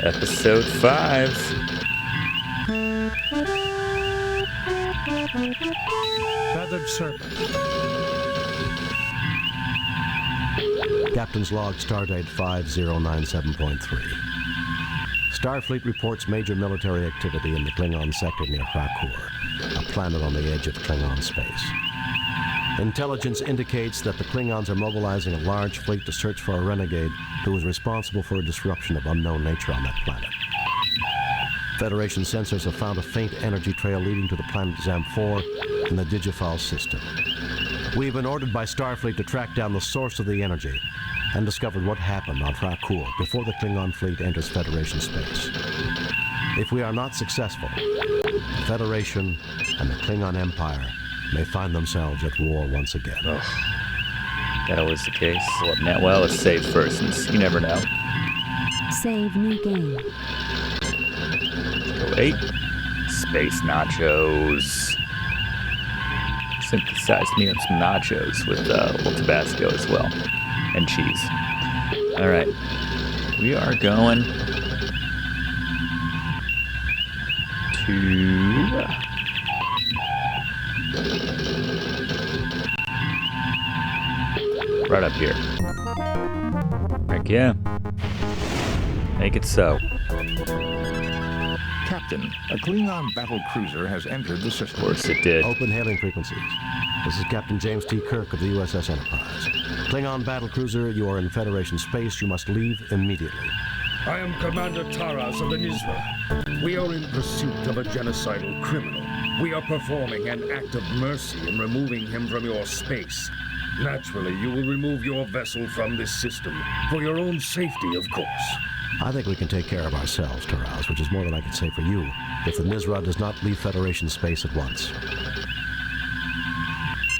Episode 5. Feathered Serpent. Captain's log, stardate 5097.3. Starfleet reports major military activity in the Klingon sector near Krakoor, a planet on the edge of Klingon space. Intelligence indicates that the Klingons are mobilizing a large fleet to search for a renegade who is responsible for a disruption of unknown nature on that planet. Federation sensors have found a faint energy trail leading to the planet Zam-4 in the Digifal system. We've been ordered by Starfleet to track down the source of the energy and discovered what happened on Krakoor before the Klingon fleet enters Federation space. If we are not successful, the Federation and the Klingon Empire may find themselves at war once again. Ugh. That always the case. Well, let's save first, since you never know. Save new game. Go 8. Space nachos. Synthesized me up some nachos with a little Tabasco as well. And cheese. Alright. We are going to... right up here. Heck yeah. Make it so. Captain, a Klingon battle cruiser has entered the system. Of course it did. Open hailing frequencies. This is Captain James T. Kirk of the USS Enterprise. Klingon battle cruiser, you are in Federation space. You must leave immediately. I am Commander Taras of the Nizra. We are in pursuit of a genocidal criminal. We are performing an act of mercy in removing him from your space. Naturally, you will remove your vessel from this system, for your own safety, of course. I think we can take care of ourselves, Taraz, which is more than I can say for you, if the Nizra does not leave Federation space at once.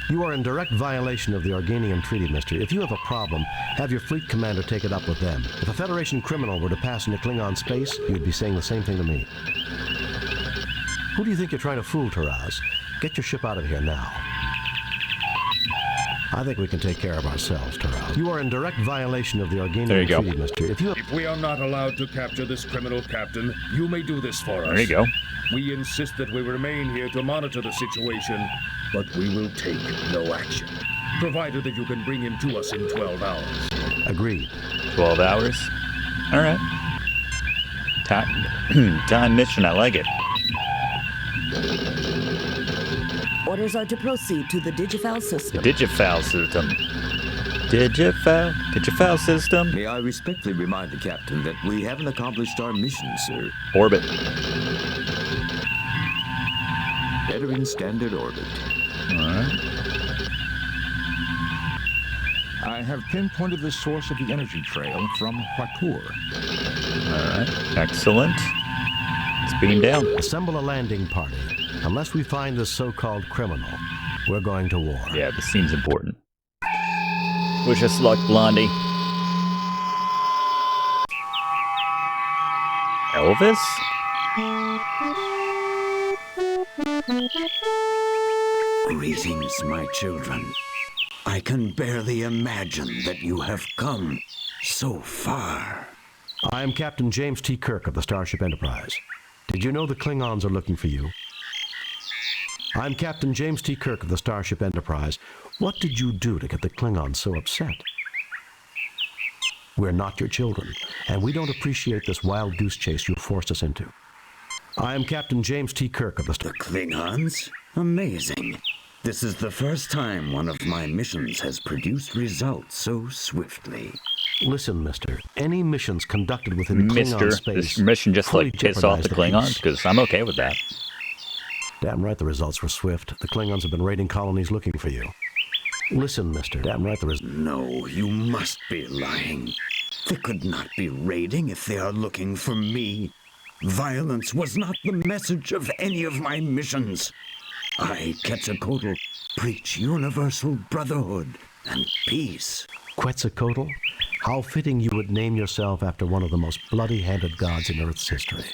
You are in direct violation of the Organian Treaty, mister. If you have a problem, have your fleet commander take it up with them. If a Federation criminal were to pass into Klingon space, you'd be saying the same thing to me. Who do you think you're trying to fool, Taraz? Get your ship out of here now. I think we can take care of ourselves, Taraz. You are in direct violation of the Organian Treaty, mister. If we are not allowed to capture this criminal, Captain, you may do this for us. There you go. We insist that we remain here to monitor the situation, but we will take no action, provided that you can bring him to us in 12 hours. Agreed. 12 hours? Alright. Time mission, I like it. Orders are to proceed to the Digifal system. Digifal system. Digifal system. May I respectfully remind the captain that we haven't accomplished our mission, sir. Orbit. Entering standard orbit. Alright. I have pinpointed the source of the energy trail from Krakoor. Alright. Excellent. Let's beam down. Assemble a landing party. Unless we find this so-called criminal, we're going to war. Yeah, this seems important. Wish us luck, Blondie. Elvis? Greetings, my children. I can barely imagine that you have come so far. I am Captain James T. Kirk of the Starship Enterprise. Did you know the Klingons are looking for you? I'm Captain James T. Kirk of the Starship Enterprise. What did you do to get the Klingons so upset? We're not your children, and we don't appreciate this wild goose chase you forced us into. I am Captain James T. Kirk of the Klingons? Amazing. This is the first time one of my missions has produced results so swiftly. Listen, mister. Any missions conducted within Klingon space... This mission just like piss off the Klingons? Because I'm okay with that. Damn right the results were swift. The Klingons have been raiding colonies looking for you. Listen, mister. Damn right No, you must be lying. They could not be raiding if they are looking for me. Violence was not the message of any of my missions. I, Quetzalcoatl, preach universal brotherhood and peace. Quetzalcoatl? How fitting you would name yourself after one of the most bloody-handed gods in Earth's history.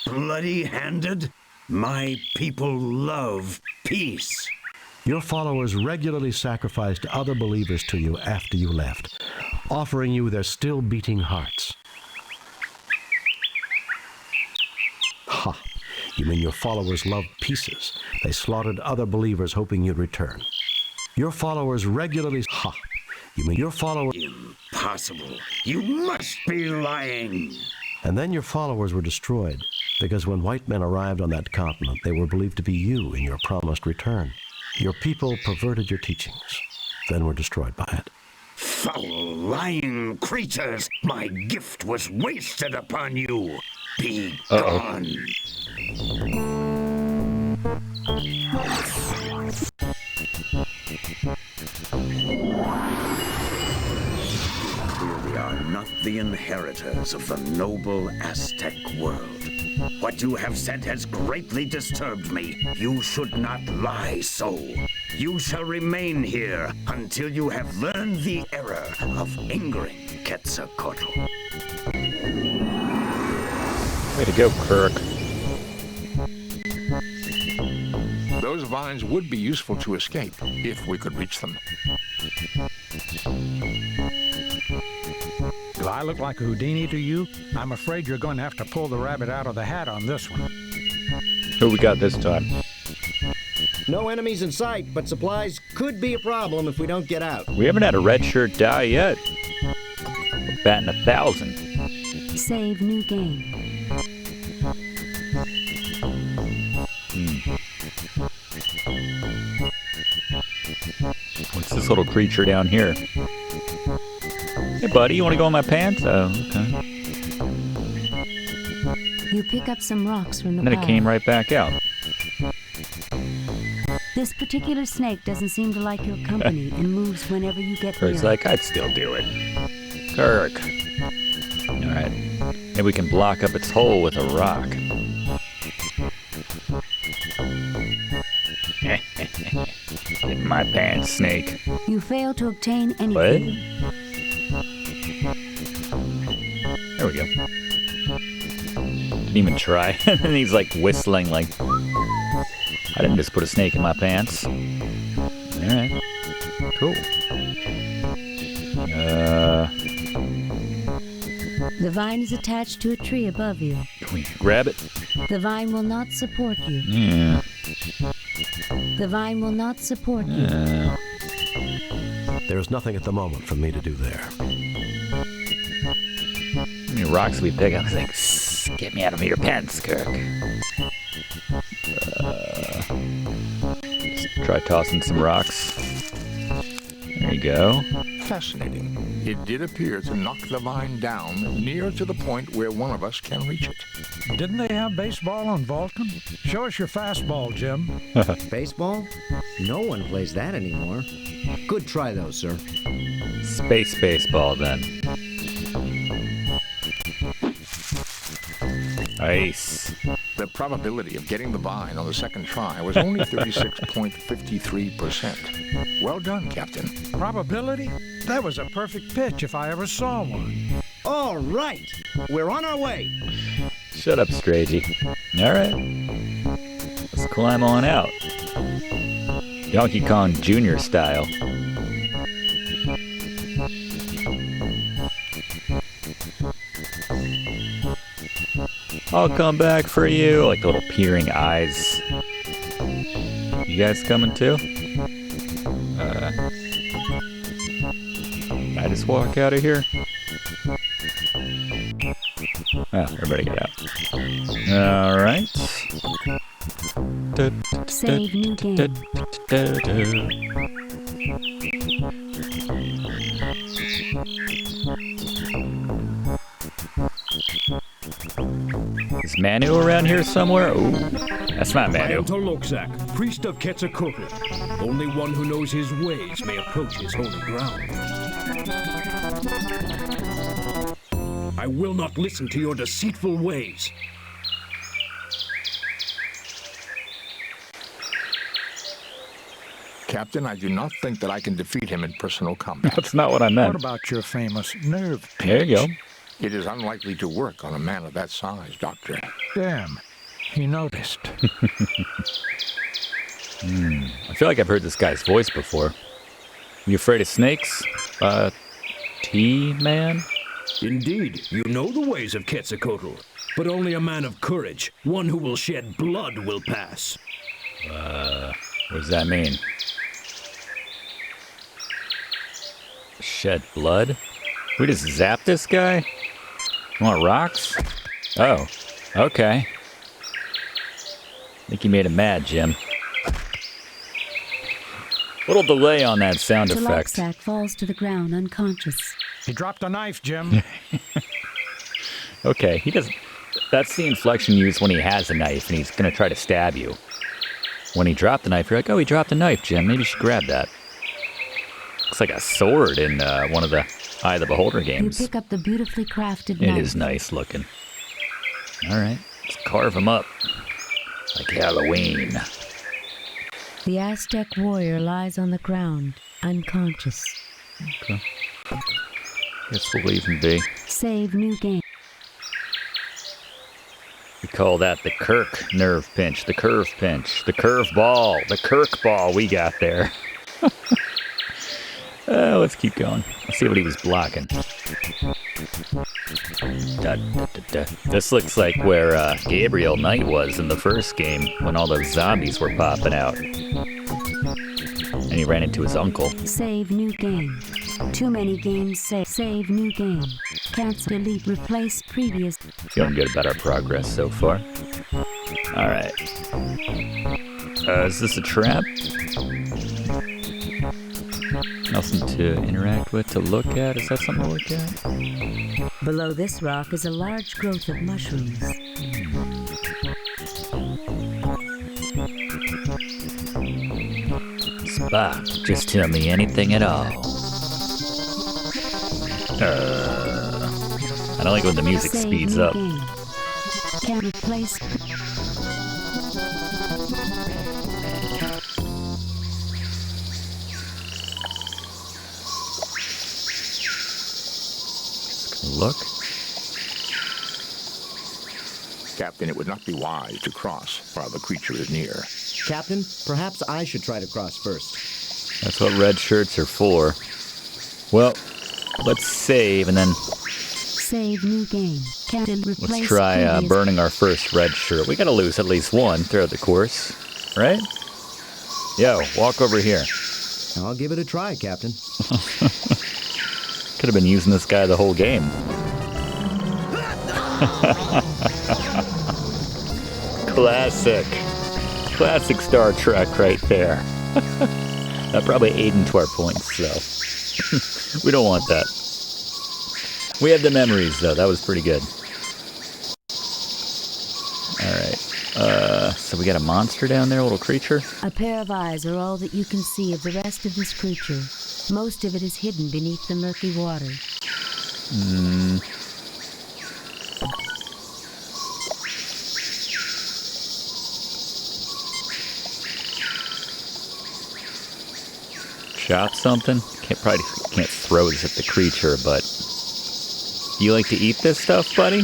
Bloody-handed? My people love peace. Your followers regularly sacrificed other believers to you after you left, offering you their still-beating hearts. Ha! You mean your followers loved pieces. They slaughtered other believers hoping you'd return. Your followers regularly... Ha! You mean your followers... Impossible. You must be lying. And then your followers were destroyed, because when white men arrived on that continent, they were believed to be you in your promised return. Your people perverted your teachings, then were destroyed by it. Foul, lying creatures! My gift was wasted upon you! Be gone! We are not the inheritors of the noble Aztec world. What you have said has greatly disturbed me. You should not lie so. You shall remain here until you have learned the error of angering Quetzalcoatl. Way to go, Kirk. Those vines would be useful to escape, if we could reach them. Do I look like a Houdini to you? I'm afraid you're going to have to pull the rabbit out of the hat on this one. Who we got this time? No enemies in sight, but supplies could be a problem if we don't get out. We haven't had a red shirt die yet. We're batting 1,000. Save new game. What's this little creature down here? Hey, buddy, you want to go in my pants? Oh, okay. You pick up some rocks from the And then it pile. came right back out. This particular snake doesn't seem to like your company and moves whenever you get near Kirk's it. like, I'd still do it. Kirk. Alright. Maybe we can block up its hole with a rock. Get in my pants, snake. You fail to obtain anything. What? There we go. Didn't even try. And he's like whistling like, I didn't just put a snake in my pants. Alright. Cool. The vine is attached to a tree above you. Can we grab it? The vine will not support you. Yeah. The vine will not support you. Yeah. There's nothing at the moment for me to do there. How many rocks do we pick up? Like, get me out of your pants, Kirk. Let's try tossing some rocks. There you go. Fascinating. It did appear to knock the vine down near to the point where one of us can reach it. Didn't they have baseball on Vulcan? Show us your fastball, Jim. Baseball? No one plays that anymore. Good try, though, sir. Space baseball, then. Nice. The probability of getting the vine on the second try was only 36.53%. Well done, Captain. Probability? That was a perfect pitch if I ever saw one. All right. We're on our way. Shut up, Stragey. Alright. Let's climb on out. Donkey Kong Jr. style. I'll come back for you. Like the little peering eyes. You guys coming too? Can I just walk out of here? Oh, everybody get out. Alright. Save new game. Is Manu around here somewhere? Ooh, that's not I Manu. am Tolokzak, priest of Quetzalcoatl. Only one who knows his ways may approach his holy ground. I will not listen to your deceitful ways. Captain, I do not think that I can defeat him in personal combat. That's not what I meant. What about your famous nerve pitch? There you go. It is unlikely to work on a man of that size, Doctor. Damn. He noticed. I feel like I've heard this guy's voice before. You afraid of snakes? T-Man? Indeed, you know the ways of Quetzalcoatl. but only a man of courage, one who will shed blood, will pass. What does that mean? Shed blood? We just zap this guy? You want rocks? Oh, okay. I think you made him mad, Jim. Little delay on that sound effect. Jalopsak falls to the ground unconscious. He dropped a knife, Jim. Okay, he doesn't... That's the inflection used when he has a knife and he's going to try to stab you. When he dropped the knife, you're like, oh, he dropped a knife, Jim. Maybe you should grab that. Looks like a sword in one of the Eye of the Beholder games. You pick up the beautifully crafted knife. It is nice looking. All right, let's carve him up. Like Halloween. The Aztec warrior lies on the ground, unconscious. Okay. Guess we'll leave him be. Save new game. We call that the Kirk nerve pinch, the curve pinch, the curve ball, the Kirk ball we got there. Let's keep going. Let's see what he was blocking. This looks like where Gabriel Knight was in the first game when all those zombies were popping out. And he ran into his uncle. Save new game. Too many games save new game. Cancel, delete, replace previous. Feeling good about our progress so far. Alright. Is this a trap? Nothing to interact with, to look at? Is that something to look at? Below this rock is a large growth of mushrooms. Spock, just tell me anything at all. I don't like when the music speeds up. Can't replace. Look. Captain, it would not be wise to cross while the creature is near. Captain, perhaps I should try to cross first. That's what red shirts are for. Well, let's save and then... Save new game. Let's try burning our first red shirt. We gotta lose at least one throughout the course, right? Yo, walk over here. I'll give it a try, Captain. Could have been using this guy the whole game. Classic. Classic Star Trek right there. That probably ate into our points, so we don't want that. We have the memories, though. That was pretty good. Alright. So we got a monster down there, a little creature? A pair of eyes are all that you can see of the rest of this creature. Most of it is hidden beneath the murky water. Chop something? Probably can't throw this at the creature, but... You like to eat this stuff, buddy?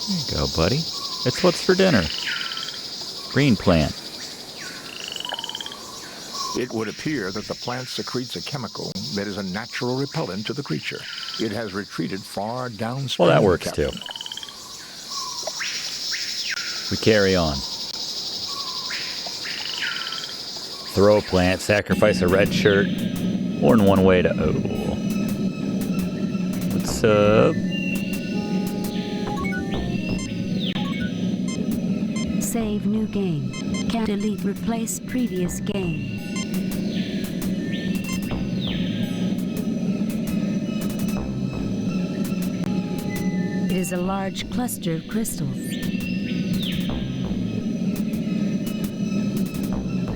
There you go, buddy. It's what's for dinner. Green plant. It would appear that the plant secretes a chemical that is a natural repellent to the creature. It has retreated far downstream. Well, that works too. We carry on. Throw a plant, sacrifice a red shirt. More than one way to... Oh. What's up? Save new game. Can delete, replace previous game. It is a large cluster of crystals.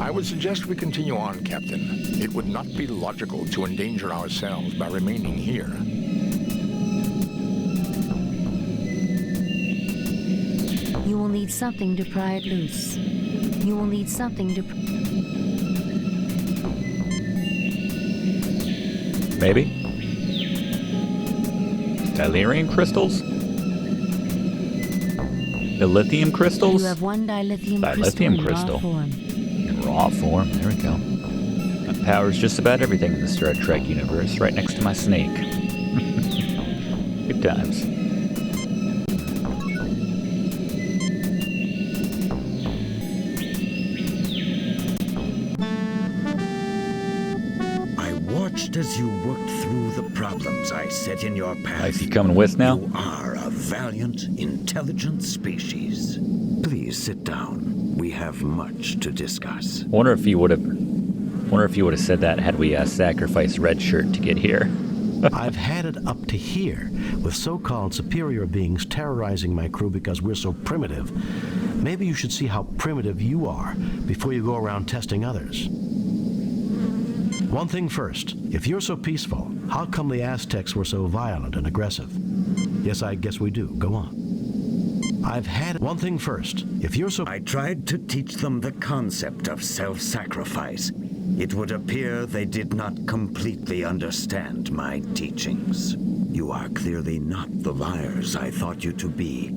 I would suggest we continue on, Captain. It would not be logical to endanger ourselves by remaining here. You will need something to pry it loose. You will need something to... Maybe? Dilithium crystals? The lithium crystals? You have one dilithium crystal in raw form. In raw form, there we go. powers just about everything in the Star Trek universe, right next to my snake. Good times. I watched as you worked through the problems I set in your path. Is he coming with now? You are a valiant, intelligent species. Please sit down. We have much to discuss. Wonder if he would have said that had we sacrificed Red Shirt to get here. I've had it up to here with so-called superior beings terrorizing my crew because we're so primitive. Maybe you should see how primitive you are before you go around testing others. One thing first, if you're so peaceful, how come the Aztecs were so violent and aggressive? Yes, I guess we do. Go on. I've had one thing first. If you're so... I tried to teach them the concept of self-sacrifice. It would appear they did not completely understand my teachings. You are clearly not the liars I thought you to be.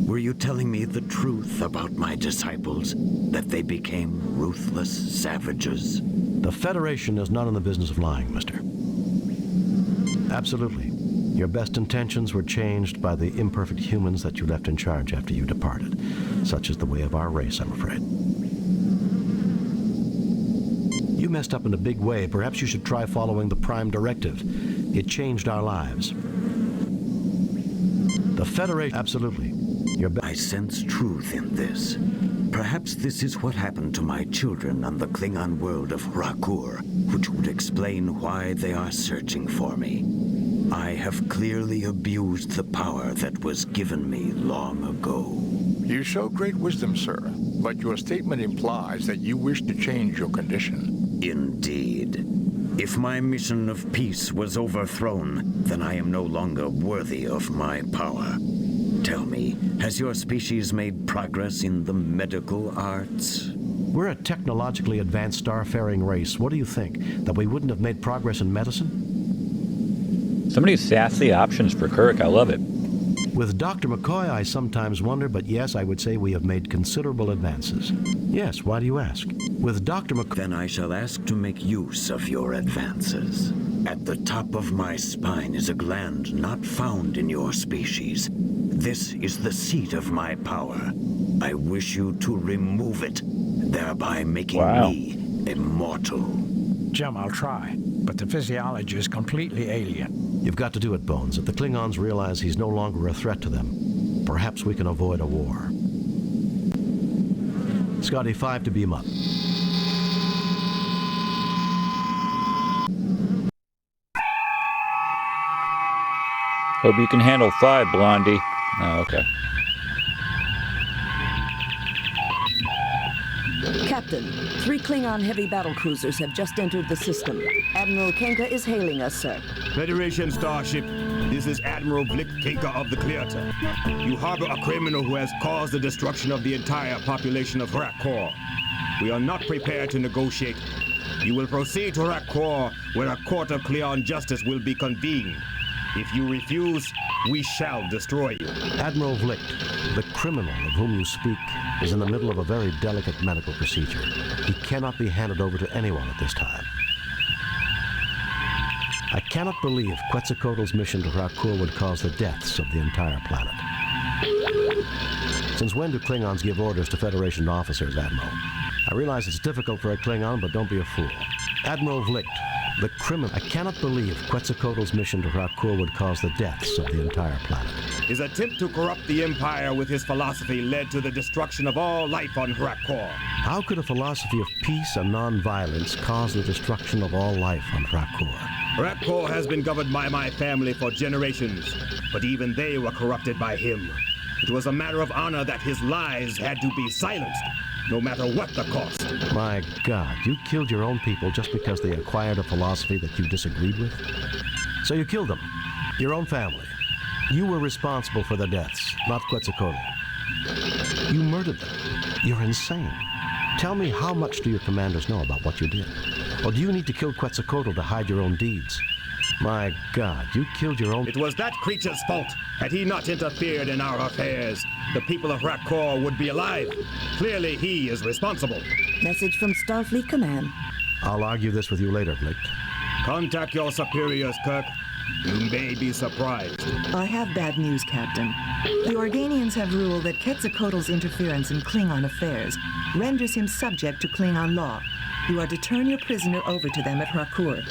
Were you telling me the truth about my disciples? That they became ruthless savages? The Federation is not in the business of lying, mister. Absolutely. Your best intentions were changed by the imperfect humans that you left in charge after you departed. Such is the way of our race, I'm afraid. You messed up in a big way. Perhaps you should try following the Prime Directive. It changed our lives. The Federation... Absolutely. I sense truth in this. Perhaps this is what happened to my children on the Klingon world of Hrakur, which would explain why they are searching for me. I have clearly abused the power that was given me long ago. You show great wisdom, sir, but your statement implies that you wish to change your condition. Indeed. If my mission of peace was overthrown, then I am no longer worthy of my power. Tell me, has your species made progress in the medical arts? We're a technologically advanced starfaring race. What do you think? That we wouldn't have made progress in medicine? So many sassy options for Kirk. I love it. With Dr. McCoy, I sometimes wonder, but yes, I would say we have made considerable advances. Yes, why do you ask? With Dr. McCoy... Then I shall ask to make use of your advances. At the top of my spine is a gland not found in your species. This is the seat of my power. I wish you to remove it, thereby making me immortal. Jim, I'll try, but the physiology is completely alien. You've got to do it, Bones. If the Klingons realize he's no longer a threat to them, perhaps we can avoid a war. Scotty, 5 to beam up. Hope you can handle 5, Blondie. Oh, okay. Captain, 3 Klingon heavy battle cruisers have just entered the system. Admiral Kenka is hailing us, sir. Federation starship, this is Admiral Blick Kenka of the Clearta. You harbor a criminal who has caused the destruction of the entire population of Hrakur. We are not prepared to negotiate. You will proceed to Hrakur, where a court of Klingon justice will be convened. If you refuse, we shall destroy you. Admiral Vlicht, the criminal of whom you speak, is in the middle of a very delicate medical procedure. He cannot be handed over to anyone at this time. I cannot believe Quetzalcoatl's mission to Hrakur would cause the deaths of the entire planet. Since when do Klingons give orders to Federation officers, Admiral? I realize it's difficult for a Klingon, but don't be a fool. Admiral Vlicht, the criminal... I cannot believe Quetzalcoatl's mission to Hrakur would cause the deaths of the entire planet. His attempt to corrupt the Empire with his philosophy led to the destruction of all life on Hrakur. How could a philosophy of peace and non-violence cause the destruction of all life on Hrakur? Hrakur has been governed by my family for generations, but even they were corrupted by him. It was a matter of honor that his lies had to be silenced, no matter what the cost. My God, you killed your own people just because they acquired a philosophy that you disagreed with? So you killed them, your own family. You were responsible for their deaths, not Quetzalcoatl. You murdered them. You're insane. Tell me, how much do your commanders know about what you did? Or do you need to kill Quetzalcoatl to hide your own deeds? My God, you killed your own... It was that creature's fault. Had he not interfered in our affairs, the people of Hrakur would be alive. Clearly, he is responsible. Message from Starfleet Command. I'll argue this with you later, Vlicht. Contact your superiors, Kirk. You may be surprised. I have bad news, Captain. The Organians have ruled that Quetzalcoatl's interference in Klingon affairs renders him subject to Klingon law. You are to turn your prisoner over to them at Hrakur.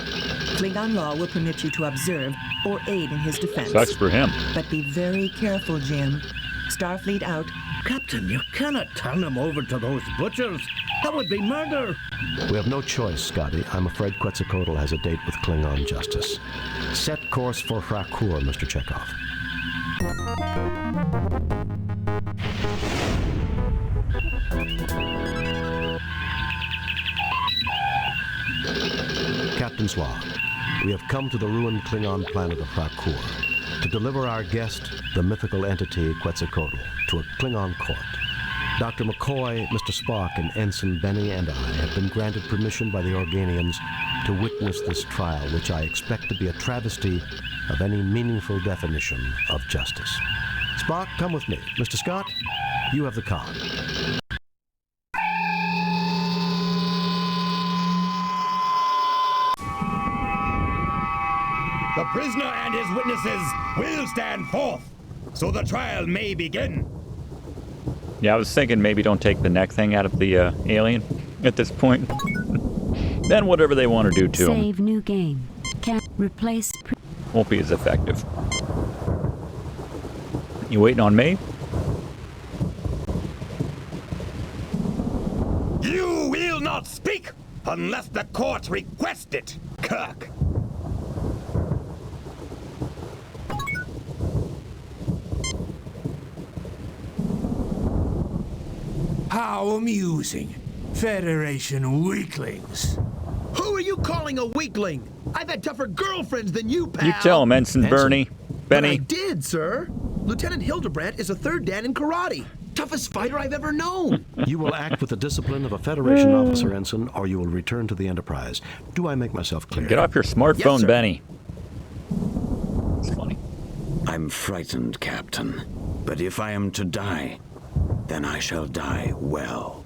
Klingon law will permit you to observe or aid in his defense. Sucks for him. But be very careful, Jim. Starfleet out. Captain, you cannot turn him over to those butchers. That would be murder. We have no choice, Scotty. I'm afraid Quetzalcoatl has a date with Klingon justice. Set course for Hrakur, Mr. Chekhov. Captain's log. We have come to the ruined Klingon planet of Hrakur to deliver our guest, the mythical entity Quetzalcoatl, to a Klingon court. Dr. McCoy, Mr. Spock, and Ensign Benny and I have been granted permission by the Organians to witness this trial, which I expect to be a travesty of any meaningful definition of justice. Spock, come with me. Mr. Scott, you have the con. The prisoner and his witnesses will stand forth, so the trial may begin. Yeah, I was thinking maybe don't take the neck thing out of the alien at this point. Then whatever they want to do to him. Save new game. Can't replace. Won't be as effective. You waiting on me? You will not speak unless the court requests it, Kirk. How amusing. Federation weaklings. Who are you calling a weakling? I've had tougher girlfriends than you, pal. You tell him, Ensign Benny. But I did, sir. Lieutenant Hildebrandt is a third dan in karate. Toughest fighter I've ever known. You will act with the discipline of a Federation officer, Ensign, or you will return to the Enterprise. Do I make myself clear? Get off your smartphone, Yes, Benny. It's funny. I'm frightened, Captain. But if I am to die, then I shall die well.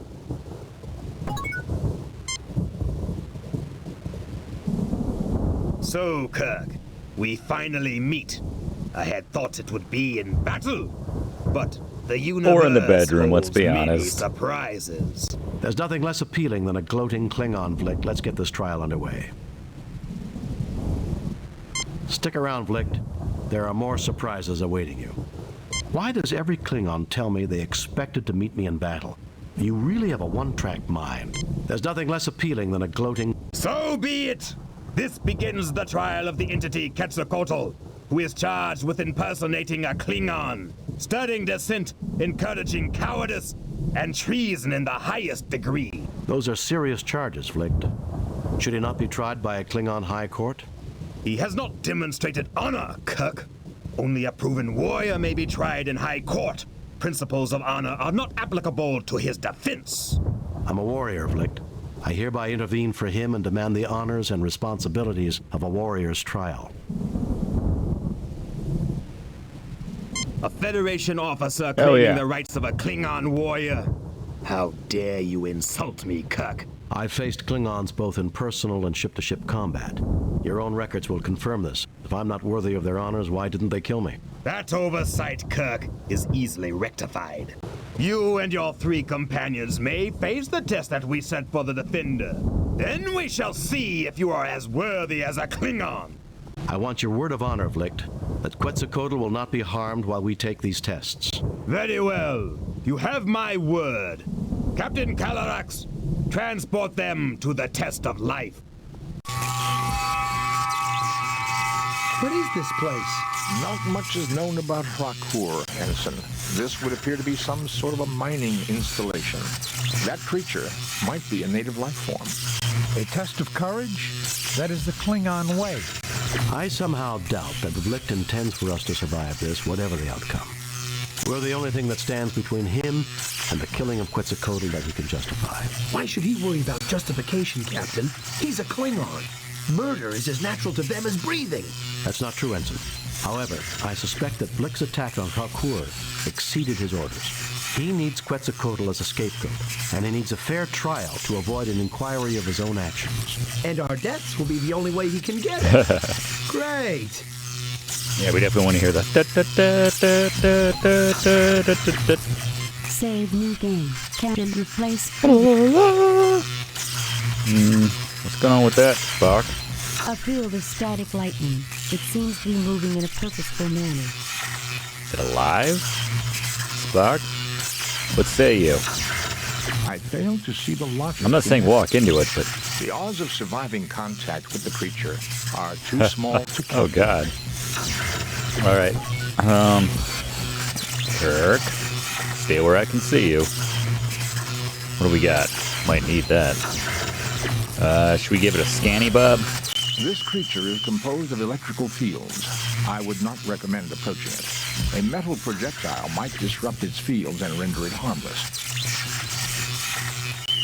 So, Kirk, we finally meet. I had thought it would be in battle, but the universe Or in the bedroom, let's be holds many honest. surprises. There's nothing less appealing than a gloating Klingon, Vlicht. Let's get this trial underway. Stick around, Vlicht. There are more surprises awaiting you. Why does every Klingon tell me they expected to meet me in battle? You really have a one-track mind. There's nothing less appealing than a gloating... So be it! This begins the trial of the entity Quetzalcoatl, who is charged with impersonating a Klingon, stirring dissent, encouraging cowardice, and treason in the highest degree. Those are serious charges, Vlicht. Should he not be tried by a Klingon High Court? He has not demonstrated honor, Kirk. Only a proven warrior may be tried in High Court. Principles of honor are not applicable to his defense. I'm a warrior, Vlicht. I hereby intervene for him and demand the honors and responsibilities of a warrior's trial. A Federation officer claiming the rights of a Klingon warrior. How dare you insult me, Kirk? I've faced Klingons both in personal and ship-to-ship combat. Your own records will confirm this. If I'm not worthy of their honors, why didn't they kill me? That oversight, Kirk, is easily rectified. You and your 3 companions may face the test that we set for the Defender. Then we shall see if you are as worthy as a Klingon. I want your word of honor, Vlicht, that Quetzalcoatl will not be harmed while we take these tests. Very well. You have my word. Captain Calarax, transport them to the test of life. What is this place? Not much is known about Hrakur, Ensign. This would appear to be some sort of a mining installation. That creature might be a native life form. A test of courage? That is the Klingon way. I somehow doubt that Vlicht intends for us to survive this, whatever the outcome. We're the only thing that stands between him and the killing of Quetzalcoatl that he can justify. Why should he worry about justification, Captain? He's a Klingon. Murder is as natural to them as breathing. That's not true, Ensign. However, I suspect that Blick's attack on Harcourt exceeded his orders. He needs Quetzalcoatl as a scapegoat, and he needs a fair trial to avoid an inquiry of his own actions. And our deaths will be the only way he can get it. Great. Yeah, we definitely want to hear the. Save new game. Captain replace. What's going on with that, Spock? A field of static lightning. It seems to be moving in a purposeful manner. Is it alive? Spock? What say you? I fail to see the logic. I'm not saying walk into it, but... The odds of surviving contact with the creature are too small to kill. Oh, God. All right. Kirk, stay where I can see you. What do we got? Might need that. Should we give it a scanny, Bob? This creature is composed of electrical fields. I would not recommend approaching it. A metal projectile might disrupt its fields and render it harmless.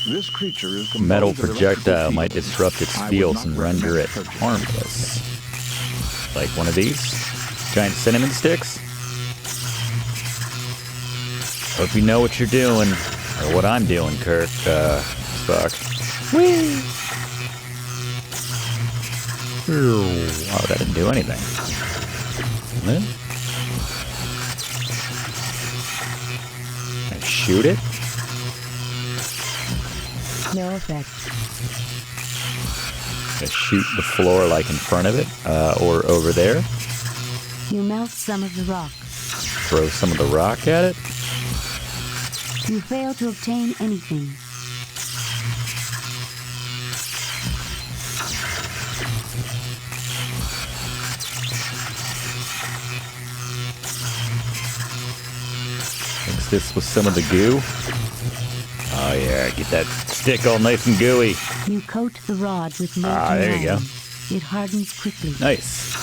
This creature is composed Metal of projectile electrical might fields. disrupt its I would fields not and recommend render it approaching harmless. Like one of these? Giant cinnamon sticks? Hope you know what you're doing. Or what I'm doing, Kirk. Spock. Whee! Oh, that didn't do anything. What? I shoot it? No effect. I shoot the floor like in front of it, or over there. You melt some of the rock. Throw some of the rock at it. You fail to obtain anything. Mix this with some of the goo. Oh yeah, get that stick all nice and gooey. You coat the rod with molten there you go. iron. It hardens quickly. Nice.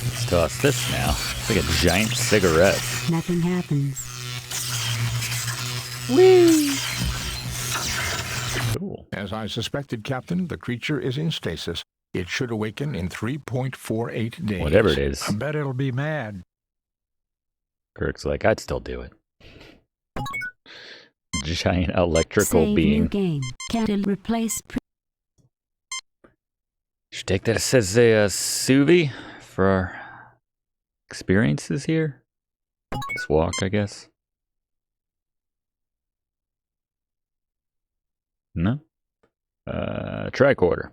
Let's toss this now. It's like a giant cigarette. Nothing happens. Whee! Cool. As I suspected, Captain, the creature is in stasis. It should awaken in 3.48 days. Whatever it is. I bet it'll be mad. Kirk's like, I'd still do it. Giant electrical Save being. new game. Can replace. Should take that as a Suvi for our experiences here. Let's walk, I guess. No? Tricorder.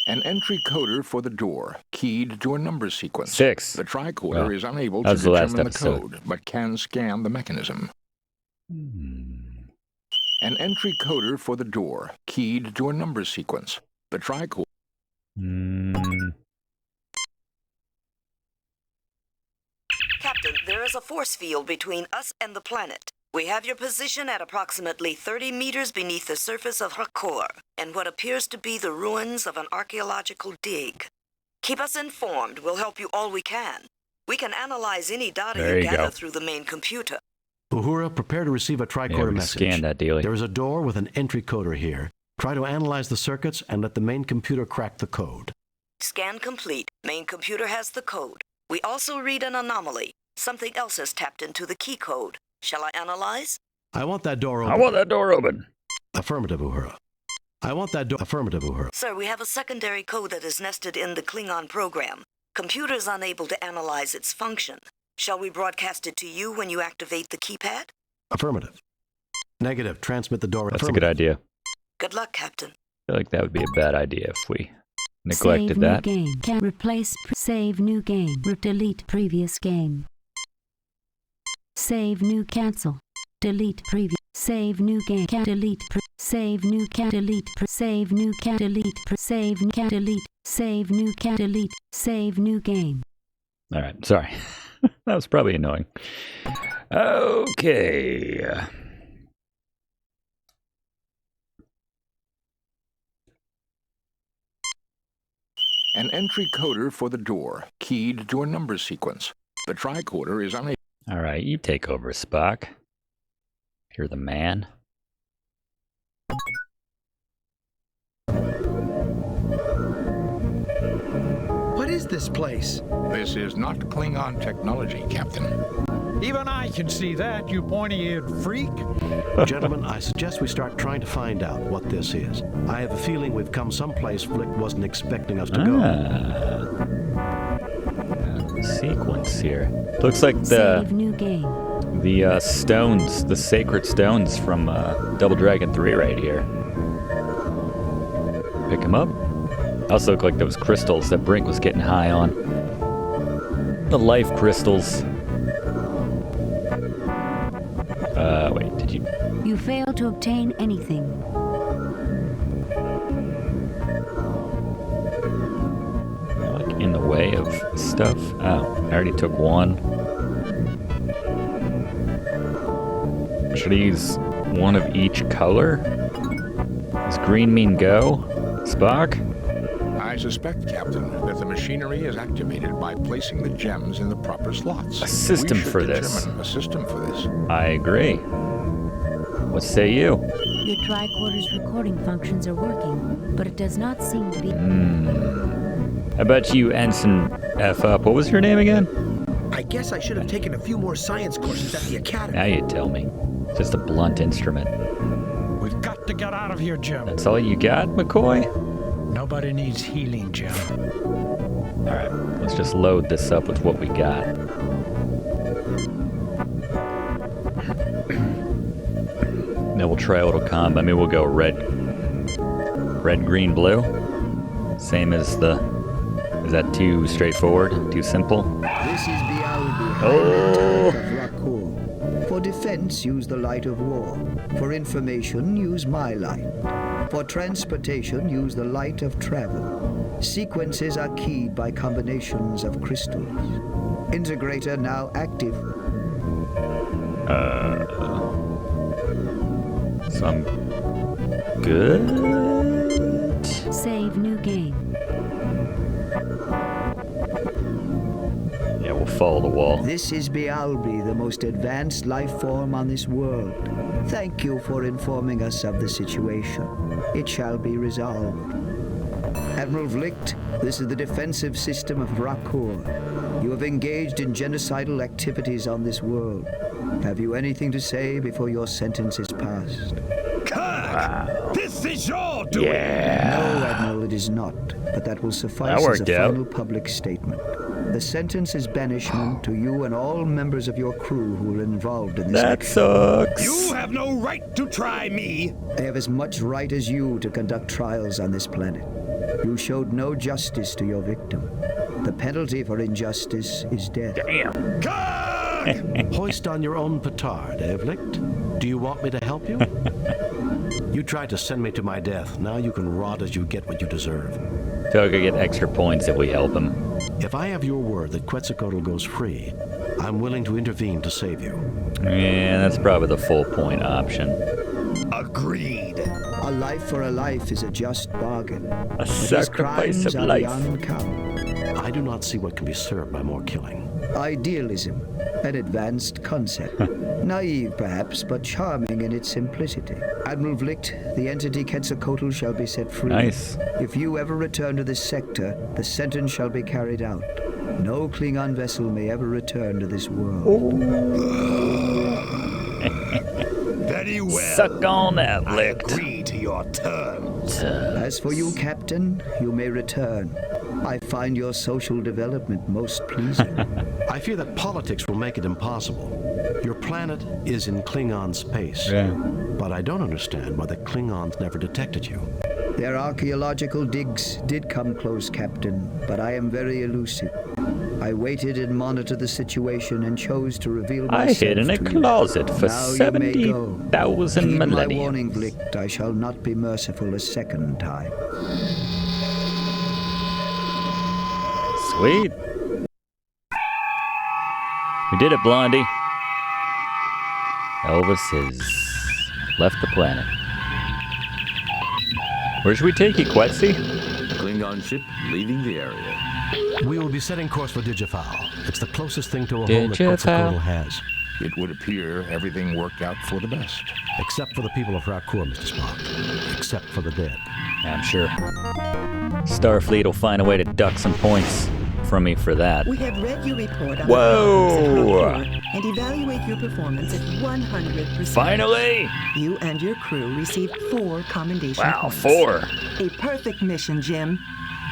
An entry coder for the door, keyed to a number sequence. 6. The tricorder is unable to that was the last determine the episode. code, but can scan the mechanism. An entry coder for the door, keyed to a number sequence. The tricorder... Captain, there is a force field between us and the planet. We have your position at approximately 30 meters beneath the surface of Harcourt, and what appears to be the ruins of an archaeological dig. Keep us informed. We'll help you all we can. We can analyze any data There you you gather go. through the main computer. Uhura, prepare to receive a tricorder message. Scan that dealie. There is a door with an entry coder here. Try to analyze the circuits and let the main computer crack the code. Scan complete. Main computer has the code. We also read an anomaly. Something else has tapped into the key code. Shall I analyze? I want that door open. I want that door open. Affirmative, Uhura. I want that door. Affirmative, Uhura. Sir, we have a secondary code that is nested in the Klingon program. Computer is unable to analyze its function. Shall we broadcast it to you when you activate the keypad? Affirmative. Negative. Transmit the door. That's a good idea. Good luck, Captain. I feel like that would be a bad idea if we Save neglected new that. game. Can replace. Save new game. Delete previous game. Save new cancel. Delete previous. Save new game. Can delete. Save new can delete. Save new can delete. Save can delete. Save new can delete. Save new game. All right, sorry. That was probably annoying. Okay. An entry coder for the door, keyed to a number sequence. The tricorder is unable... All right, you take over, Spock. You're the man. What is this place? This is not Klingon technology, Captain. Even I can see that, you pointy-eared freak. Gentlemen, I suggest we start trying to find out what this is. I have a feeling we've come someplace Flick wasn't expecting us to go. Sequence here. Looks like Save new game. the stones, the sacred stones from Double Dragon 3 right here. Pick them up. Also look like those crystals that Brink was getting high on. The life crystals. Wait, did you... You failed to obtain anything. Like in the way of stuff? Oh, I already took one. Should I use one of each color? Does green mean go? Spock? I suspect, Captain, that the machinery is activated by placing the gems in the proper slots. A system for this. A system for this. I agree. What say you? Your tricorder's recording functions are working, but it does not seem to be... I bet you Ensign F up. What was your name again? I guess I should have taken a few more science courses at the academy. Now you tell me. Just a blunt instrument. We've got to get out of here, Jim. That's all you got, McCoy? Nobody needs healing, Jim. Alright, let's just load this up with what we got. Then we'll try a little combo. I mean, we'll go red, green, blue. Same as the... Is that too straightforward? Too simple? This is Dialog, Oh! of Rakor. For defense, use the light of war. For information, use my light. For transportation, use the light of travel. Sequences are keyed by combinations of crystals. Integrator now active. So I'm good? Save new game. Yeah, we'll follow the wall. This is Bialbi, the most advanced life form on this world. Thank you for informing us of the situation. It shall be resolved. Admiral Vlicht, this is the defensive system of Rakor. You have engaged in genocidal activities on this world. Have you anything to say before your sentence is passed? Kirk! This is your doing! Yeah! No, Admiral, it is not. But that will suffice as a final public statement. The sentence is banishment to you and all members of your crew who were involved in this That action. sucks! You have no right to try me! I have as much right as you to conduct trials on this planet. You showed no justice to your victim. The penalty for injustice is death. Damn! Hoist on your own petard, Vlicht. Do you want me to help you? You tried to send me to my death. Now you can rot as you get what you deserve. So I could get extra points if we help him. If I have your word that Quetzalcoatl goes free, I'm willing to intervene to save you. Yeah, that's probably the full point option. Agreed. A life for a life is a just bargain. A sacrifice of life. I do not see what can be served by more killing. Idealism, an advanced concept. Naive, perhaps, but charming in its simplicity. Admiral Vlicht, the entity Quetzalcoatl shall be set free. Nice. If you ever return to this sector, the sentence shall be carried out. No Klingon vessel may ever return to this world. Very well. Suck on that, Vlicht. I agree to your terms. As for you, Captain, you may return. I find your social development most pleasing. I fear that politics will make it impossible. Your planet is in Klingon space. Yeah. But I don't understand why the Klingons never detected you. Their archaeological digs did come close, Captain, but I am very elusive. I waited and monitored the situation and chose to reveal myself I hid in a closet for now 70,000 Heed my millenniums. warning, Vlicht. I shall not be merciful a second time. Sweet. We did it, Blondie. Elvis has left the planet. Where should we take you, Quetzy? Klingon ship leaving the area. We will be setting course for Digifal. It's the closest thing to a home that Quetzalcoatl has. It would appear everything worked out for the best. Except for the people of Rakor, Mr. Spock. Except for the dead. I'm sure. Starfleet will find a way to duck some points. from me for that. We have read your report on Whoa! the problems at and evaluate your performance at 100%. Finally! You and your crew received 4 commendation points. 4. A perfect mission, Jim.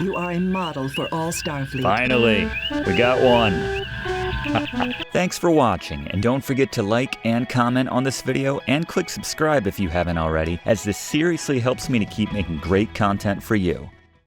You are a model for all Starfleet. Finally, we got one. Thanks for watching, and don't forget to like and comment on this video, and click subscribe if you haven't already, as this seriously helps me to keep making great content for you.